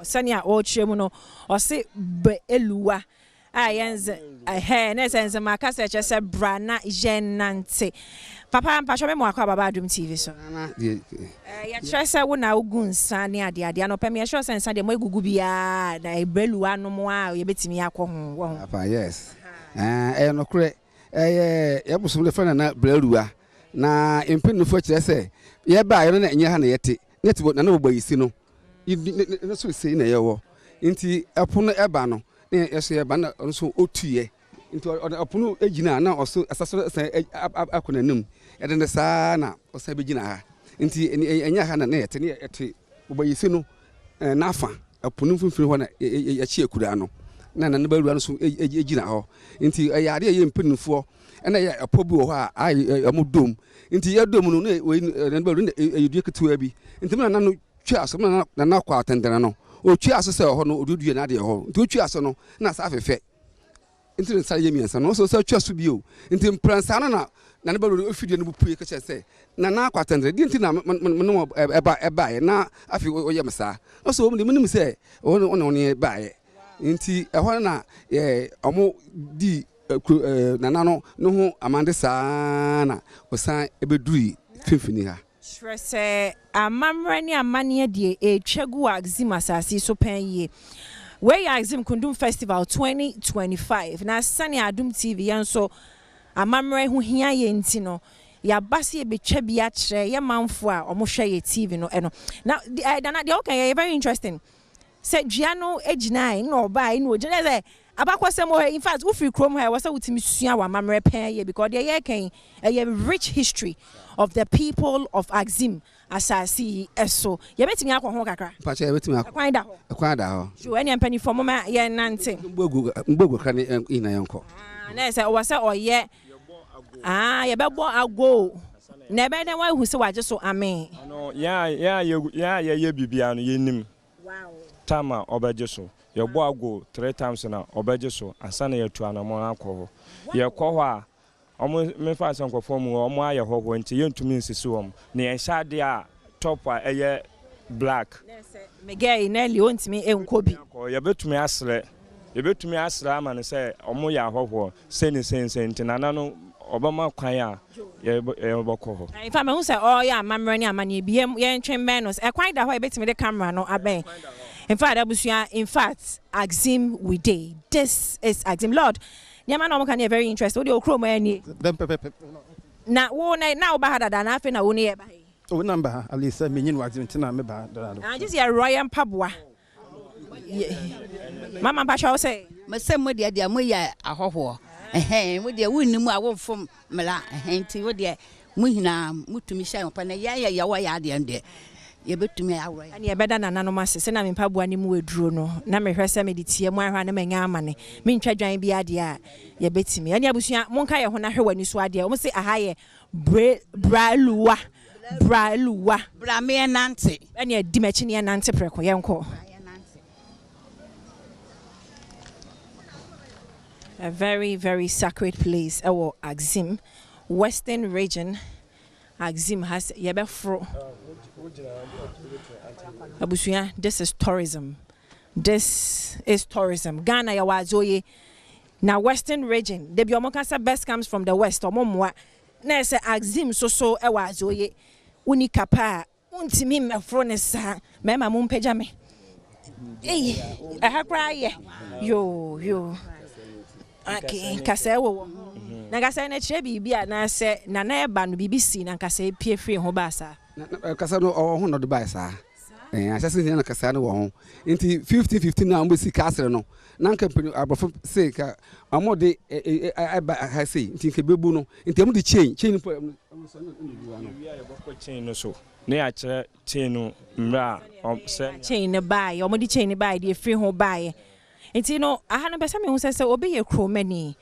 Sanya o chemuno or say be eluwa. Ayenze na sense makasa chese brana jenante. Papa mpasho me mo akwa Badwam TV so. Ya chese wo na ogun nsa ne ade no pem ya sure sense de mo egugu bia na ebeluwa no mo a ye betimi akọ ho. Papa yes. No kure ye busum le fana na bleluwa na empin no fo kire se ye ba ye no na enye ha na yete. Net na na ogbayisi no. No so sei na ye wo. Nti epono eba no yes, ba na nso otuye nti opono ejina na oso asaso akonanum ede ne saa na osa begina ha nti enya ha na yete ne ete obayisi no na afa opono mfimfiri ho na yachi akura no na na baruwa no so ejina ho nti ayade ye mpinfo na ya apobi wo ha amudom nti ya dom no na baru na eyudie ketewa bi nti na no twa aso na kwa atendere no otwi aso se ho no odudue na de ho nti otwi aso no na sa afefe nti nsa ye miensa no so twa so bio nti mpransa no na ne balu ofidie no bupue ka che se na akwatendre di nti na no eba ye na afi oye msa no so mo nim se ono ne ba ye nti ehọ na omo di na no ho amande saa na osan ebeduri fimfini ha Shrese amamre ni amane de etwagu Axim asasi so pan ye. We Axim Kundum Festival 2025 na sane Adom TV yanso amamre hu hia ye nti no ya base e betwa bia kire ye manfo a omohwe ye TV no eno. Now the okay very interesting. Se Giano ejina na oba ina ogina se abakwasem ho in fact ufri krom ha wasa utimi sua wa mamre pan ye because there ye kan a rich history of the people of Axim asasi eso ye betimi akọ ho kakra pa che betimi akọ da ho so any empany for mama ye nante mbogu kan ina yanko na se wasa oye ye bebo ago na be den wa hu se waje so amen no ya bibia no ye nim wow tama obeje so ye bo ago 3 times na obeje so asana ye tu anamo akọ ye kọ ho a omo me fa san kwofo mu omo aye hoho nti yentumi nsisi wom na ye shade a top a eye black megay na li ontimi enkobi ye betumi asre ama ne se omo ya hoho seni nti nana no obama kwan a ye bokọ ho in fact me hu se ya mamre ni amane bi ye ntwen menos e kwan da ho e betimi de camera no aben in fact abusua in fact Axim we day this is Axim Lord nyama no kan very interested we dey okro mo ani na wo na wo ba hada na afi na wo ne ye ba o number ha alisa menyin Axim tina me ba da just your royal paboa mama ba sha say me say mo dia mo ya ahoho mo dia wonnim a wo fom mela nti wo dia mo hina mutumi sha pa na ya wa ya de nde ye betumi awro ya ani ebeda na nanom asese na mempaboa ni mu weduro no na mehwe se meditie mo ahwa na manya amane mentwa dwan bi ade a ye betimi ani abusua monka ye ho na hwe wani so ade o mo se aha ye braluwa bra me nante ani adi machi ne nante preko ye nko a very very sacred place our Axim Western region Axim has yebefro abusuya this is tourism Ghana ya wazoye na Western region the biomokasa best comes from the west omomwa na se Axim so e wazoye unika pa untimi mefro ne sa mema mumpagya me ahakra ye yo okay kasa wo na kasa na kire bibia na se na eba no BBC na kasa pie free ho ba sa kasa no ho no do ba sa asase ni na kasa no wo ho nti 50-50 na mbesi kasre no na company abrofo say ka amode eba ha say nti ke bebu no nti am de chain po so no no ya boko chain no so na ya kire chain no mra chain ne buy omode chain ne buy de free ho buy nti no aha no besa me hu se obi ye kromani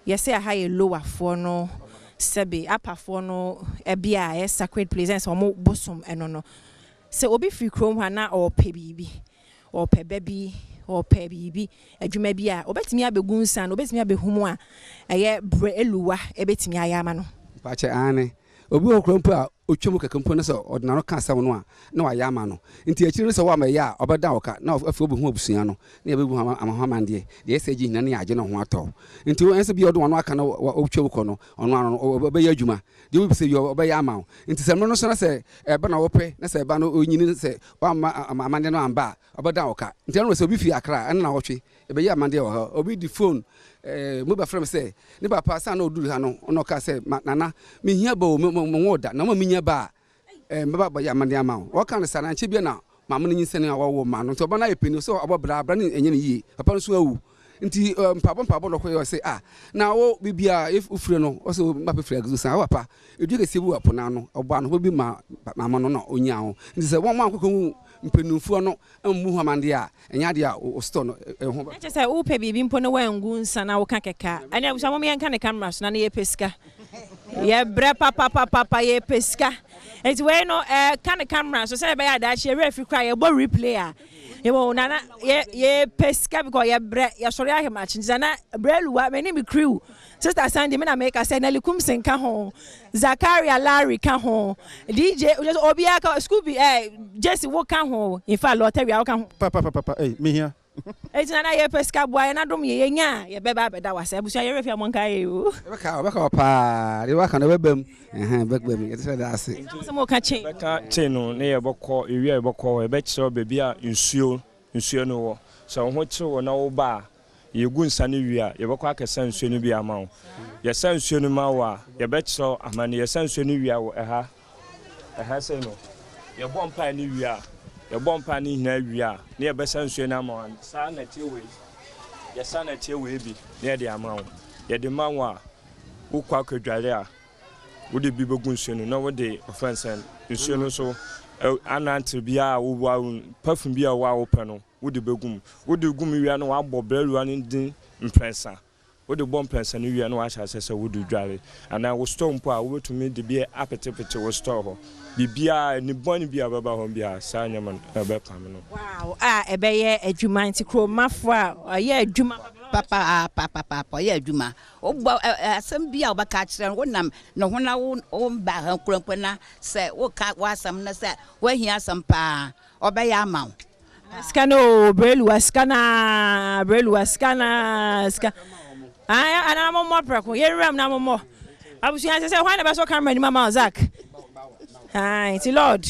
yesi aha ye lower for no sebe upper for no ebia a sacred place and so mo bosom eno no se obi free krom ha na o pe bibi o pe baby o pe bibi adwuma bia obetimi abegu nsa no obetimi abehumu a eye bre eluwa ebetimi ayama no pa che ane obi okrom pa otwam kakampo no so odinaro ka asɛm no a na wa yama no nti akiri no so wa mɛya obɛda wo ka na afi obehu abusua no na yɛbɛbu amahomande de ɛsɛ gyi nyina ne agye no ho atɔ nti wo ɛsɛ bi ɔdo no aka no otwam kɔ no ɔno ano obɛyɛ adwuma de wo bi sɛ obɛyɛ ama wo nti sɛ no so na sɛ ɛba na wopɛ na sɛ ɛba no onyini sɛ wa amande no amba obɛda wo ka nti no sɛ obi fi akra ɛna na wɔtwe ɛbɛyɛ amande wɔ ha obi di phone mo ba frem say ne ba pa sa na oduru ha no ono ka say nana me hia ba mo da na ma me nya ba ba ya mande ama o ka ne sa na nche bia na ma mo nyi sene awo ma no to ba na epeni so abobra bra ne enye ne yi papa no so awu nti mpabo no ko yo say na wo bibia if ufure no o so ma pe fure agusu sa wa pa edu ke sebu apona no oba no bi ma ma no na onya ho nti se won ma akoko mpenumfo no ammu hamande a enya de a o store no ho ba eche say wo pe bibi mpo no wangu nsa na wo ka keka ani abusa mo me yanka ne camera so na ye peska ye bre papa ye peska enti we no ka ne camera so say be ya da che refi cry ye bo replay a ye wo nana ye peska because ye bre ye sori ahe match nti na breluwa me ni me crew sister Sandy me na make say na likum senka ho Zakaria Larry ka ho DJ obi aka Scooby Jesse wo ka ho in fact lottery wo ka ho papa me here eti na ye peska boy na dom ye nya ye beba beda wasa abusia ye refi amonka ye o beka pa de wa ka na bebam bebam ye tse da ase so mo ka chain beka chain no ne ye bokọ ewi ye bokọ ye be kire bebi a nsuo no wo so ho kire wo na wo ba ye gu nsa ne wi a ye bokọ akesa nsuo no bi ama wo ye san nsuo no ma wa ye be kire amane ye san nsuo no wi a wo ɛha se no ye bompa ne wi a ye bompa ne hina wi a ne ye be san nsuo na ama wo sa na tie we ye sa na tie we bi ne de ama wo ye de ma wo a wo kwa kwadware a wo de bi begun nsuo no na wo de offense nsuo no so anantre bia wo wa perfume bia wo pɛ no wo de begum wo de gum wi no wa bɔ brelu an din mpresa wo de bɔ mpresa no wi no wa hya sɛ wo de dware ana wo store mpo a wo betumi de bi apetepete wo store ho bibia ni bɔn bia baba ho bia sa nyama ebe pam no wow ebeye adwuma nti kromafo a ye adwuma papa ye adwuma o asem bia obaka kire wo nam no ho na wo ba ha kronpo na se wo ka wasam na se wo hia asam pa obeya ama skano brelu skana ska ana mo preko ye ram na mo abusuan se hwan na be so camera ni mama Zak hi ti lord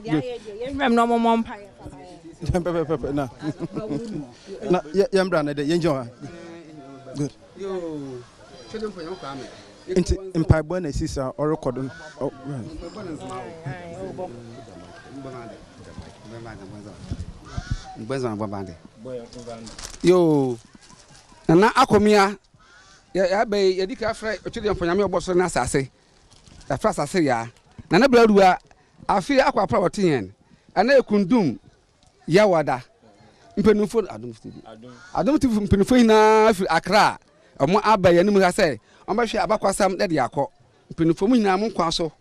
ye ram no mo mpa papa na yambra na de yenjo good yo chedem po yo ka me inti mpa bo na sisa o record yo na akomia ya be yedika fra chedem po nyame oboso na asase ya fra asase ya na blaruwa afi akwa pra woten ana ekundum ya wada mpenufo Adom TV mpenufo hina Accra omo abaya nimu ha se ombahwe abakwasam de akọ mpenufo mu hina mo kwa so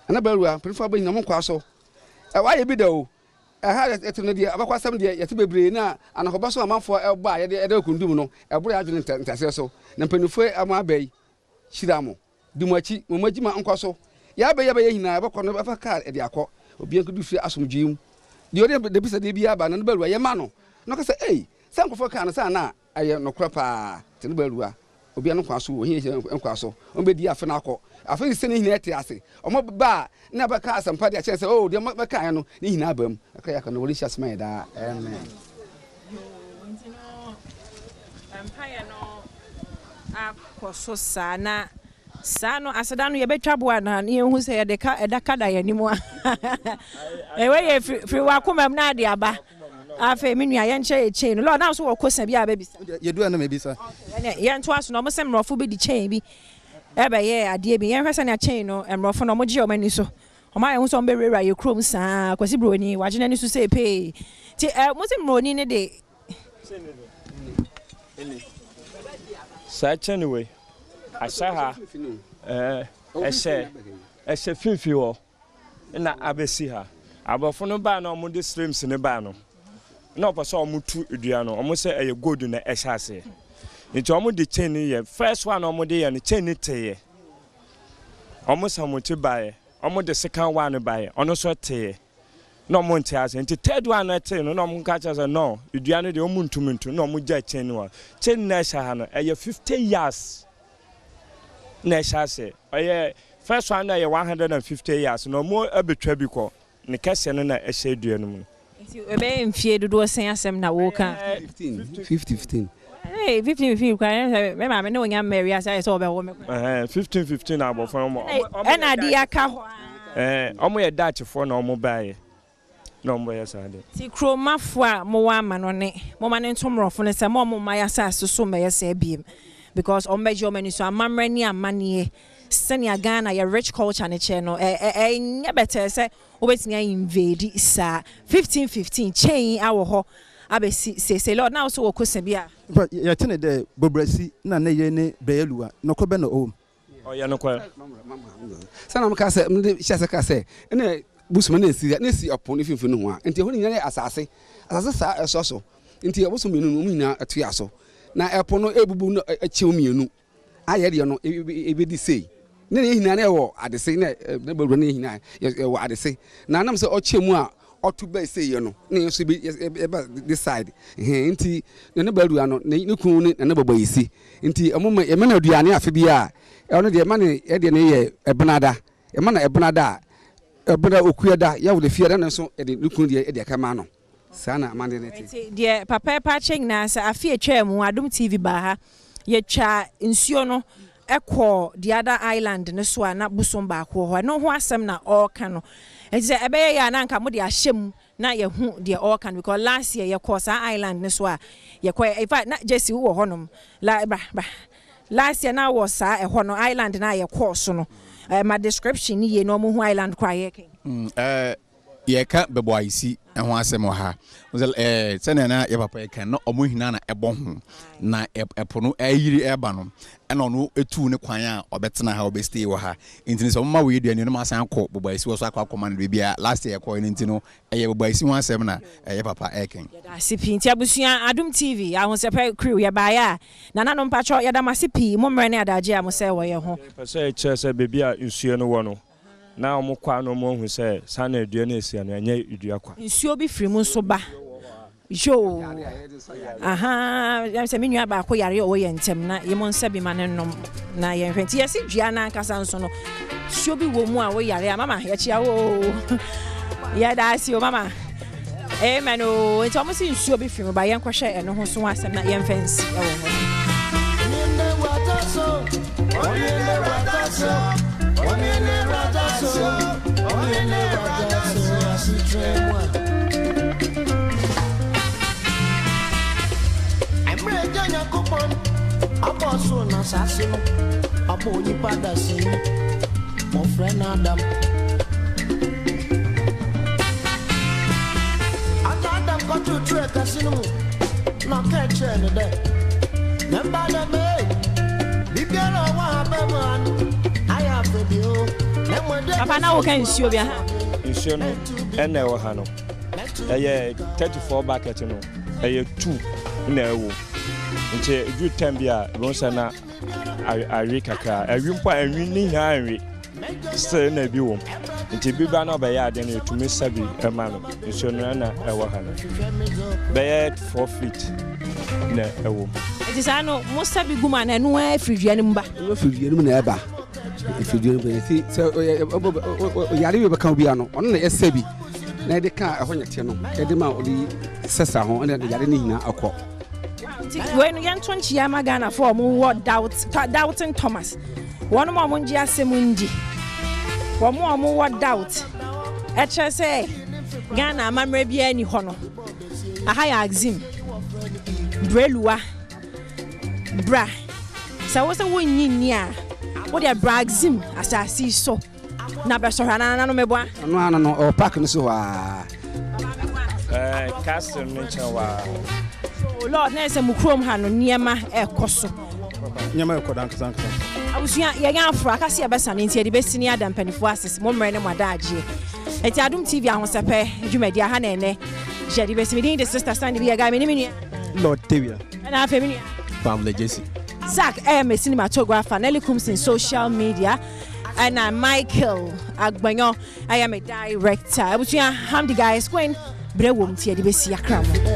ana baruwa mpenufo abanya mo kwa so wa ye bi da o ha etno de abakwasam de yete bebre na anakoba so amanfo egba ye de ekundum no ebro ya adwene ntase so na mpenufo amo abai shiramo dumachi momagima nkwa so ya abaya hina abakọ no afa ka de akọ obi enkudu fi asomdwem di ode de bisa de bia ba na baruwa ye ma no no ka say say nkofo ka na sa na aye no kra pa te no baruwa obi an kwa so wo hin nkwa so on be di afa na akọ afa se ne hina ete ase omo ba na ba ka asampa de a che say de ba ka no ne hina abam aka ya ka no wori shas man da amen empire no akoso sana sano asadano ye betwa boa na ye hu se ye de ka edaka da yanimu ewe ye fri wa komam na ade aba afa me nua ye nche ye chain lord na so wo kosa bi ababisa ye do na me bisa ye nto aso no mo sem rofo bi di chain bi ebe ye ade bi ye hwesa na chain no emrofo no mo gye o mani so o ma ye hu so mbe rera ye krom saa kwasi broni waje na ni so se pe ti mo sem broni ne de sa chain we asaha ese finfi wo na abesi ha abofo no ba na omo de streams ne ba no na oposo omo tu edua no omo se eye gold na ehase nti omo de chain ye first one omo de ye no chain teye almost a much buy, almost the second one buy, on a sort of no montas, and the third one I tell no one catches a no, you do the omun to me to no muja chenua. 10 Nashana, a 50 years. Nasha say, first one, 150 years, no more a betrabico, Nicasian and a shade duanum. You obey in fear to do a saying some now walk 15. Hey, 15, remember, knowing I'm married as I saw a woman. 15 hour from an idea car. A Dutch for no mobile. No more Sunday. See, Crow Mafua, Moaman on it, Moman and Tom Roffin, and some more my assas to so may I say beam. Because on major many so I'm mamrenia money, Senia Ghana, a rich culture and a channel, a better say, always near invade, sir. 15, chain our ho. I say, Lord, now so Cosabia. But you're telling the Bobresi, Nana Yene, Beelua, no Cobeno home. Oh, you're no quite. Some of Cassa, Shasaka, and a Busman is that Nessie upon if you know, until when you assassin, as a sasso, until I was a minuna at Tiaso. Now, upon no able a chilmianu. I had you know, it be say. Nay, Nana, at the same never running, at the say. Now, I'm so chimwa. Or to be say, you know, names to be this side. Inti, the Nebeluano, Nukun, and never be see. Inti, a moment, a man of Diana Fibia, only the money, Ediana, a Bonada, a man, a Bonada, a Bona Uquida, ya with the fear and so at the Nukundi, Edia Camano. Sana, Monday, dear Papa Patching Nasa, a fear chair, Adom TV Baha, yet cha insuno. Echo the other island ne so na busom ba ko no ho asem na all can e say ebe ya na nka mo de ahyem na ye hu de all can because last year ye cross island ne so a ye ko in fact na Jesse wo honom last year na was sa e ho no island na ye course no my description ni ye no mo hu island kwa ye ken ye ka bebo ayisi ho asem ha sene na ye papa ye kan no omohina na ebo ho na epo no ayiri eba no ena no etu ne kwan a obetena ha obestay wo ha intini so mama we duane no masan kọ bebo ayisi wo so akwa command bibia last year kọ intino eye bebo ayisi ho asem na ye papa eken asipi nti abusua Adom TV Ahosepe crew ye ba ya na nanom pacho ye da masipi mo mre ne adaje am se wo ye ho pese che bibia nsuo no wo no na omo kwa no mo hu se sana edua na esia no anya edua kwa nsuo bi firi mu so ba jo aha ya se menua ba ko yare o ye ntem na ye mo nsa bi manenom na ye hwenti ye si dua na kasa nso no nsuo bi wo mu a wo yare a mama ye chia wo ya da si o mama amen o enti omo si nsuo bi firi mu ba ye nkwhwe eno ho so asem na ye mfansi e wo ho I'm ready to go on. Apostle na sasino, abo ni pada sino, my friend Adam. Adam got to trek casino, no catch any day. Never the me, be girl or what man. Papa na wo kan nsuo bia ha nsuo no ene wo ha no eye 34 bucket no eye 2 na ewo nche ju time bia ronsa na awi kakra awi mpo awi ni ha awi se na bi wo nche bi ba na ba ya de na etumi sabi ema no nsuo no na ewo ha no be 4 feet na ewo it is ano mo sabi guma na no afridua ni mba afridua ni na eba if you do it so yare we beka obi ano ono na esabi na de ka ahonyete no e de ma odi sesa ho na de yare ni hina akọ when you ento nchia magana for mo what doubting Thomas one mo nji asemundi one mo what doubt e che say Ghana amamre bia ni ho no aha ya Axim breluwa bra sa wo se wo nyinni a what they Axim asasi so na be so hana no meboa no o park no so wa castle no chawa Lord na se mukrom ha no niema ekoso niema ekodan kazanka abusua ye gan afro akase ye besa ne ntie de besini Adam panifo asese mo mre ne madaje eti Adom TV Ahosepe dwumadi ha na ene je de besimi din de sister stand bi ga me ni menu Lord Tevia na family family Jesse Zach, I am a cinematographer. Nelly comes in social media. and Michael Agbanyo. I am a director. I was here. I'm the guys going. Brewum tia di besi akramo.